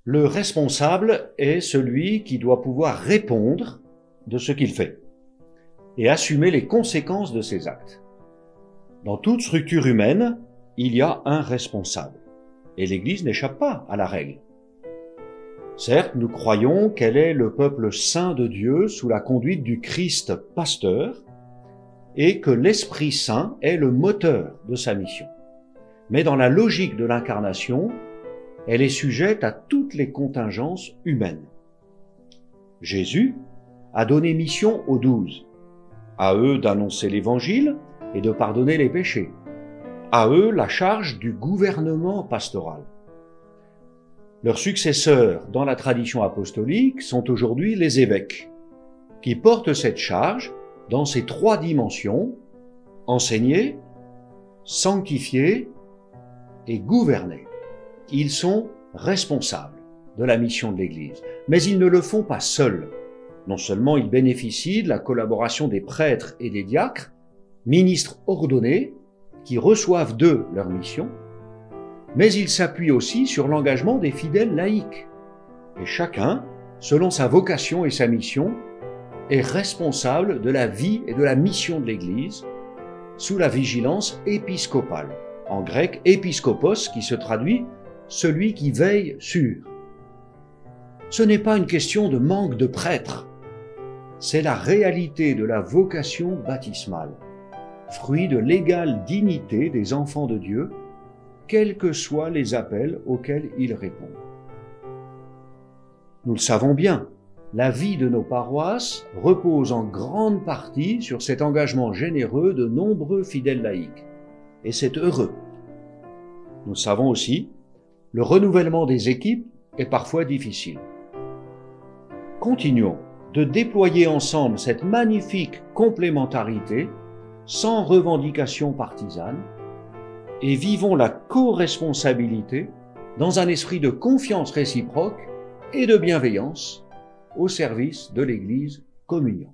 Le responsable est celui qui doit pouvoir répondre de ce qu'il fait et assumer les conséquences de ses actes. Dans toute structure humaine, il y a un responsable, et l'Église n'échappe pas à la règle. Certes, nous croyons qu'elle est le peuple saint de Dieu sous la conduite du Christ pasteur, et que l'Esprit Saint est le moteur de sa mission. Mais dans la logique de l'incarnation, elle est sujette à toutes les contingences humaines. Jésus a donné mission aux 12. À eux d'annoncer l'Évangile et de pardonner les péchés. À eux la charge du gouvernement pastoral. Leurs successeurs dans la tradition apostolique sont aujourd'hui les évêques, qui portent cette charge dans ces 3 dimensions: enseigner, sanctifier et gouverner. Ils sont responsables de la mission de l'Église, mais ils ne le font pas seuls. Non seulement ils bénéficient de la collaboration des prêtres et des diacres, ministres ordonnés, qui reçoivent d'eux leur mission, mais ils s'appuient aussi sur l'engagement des fidèles laïcs. Et chacun, selon sa vocation et sa mission, est responsable de la vie et de la mission de l'Église, sous la vigilance épiscopale. En grec, épiskopos, qui se traduit « celui qui veille sur ». Ce n'est pas une question de manque de prêtres, c'est la réalité de la vocation baptismale, fruit de l'égale dignité des enfants de Dieu, quels que soient les appels auxquels ils répondent. Nous le savons bien, la vie de nos paroisses repose en grande partie sur cet engagement généreux de nombreux fidèles laïcs, et c'est heureux. Nous savons aussi, le renouvellement des équipes est parfois difficile. Continuons de déployer ensemble cette magnifique complémentarité sans revendication partisane et vivons la co-responsabilité dans un esprit de confiance réciproque et de bienveillance au service de l'Église communion.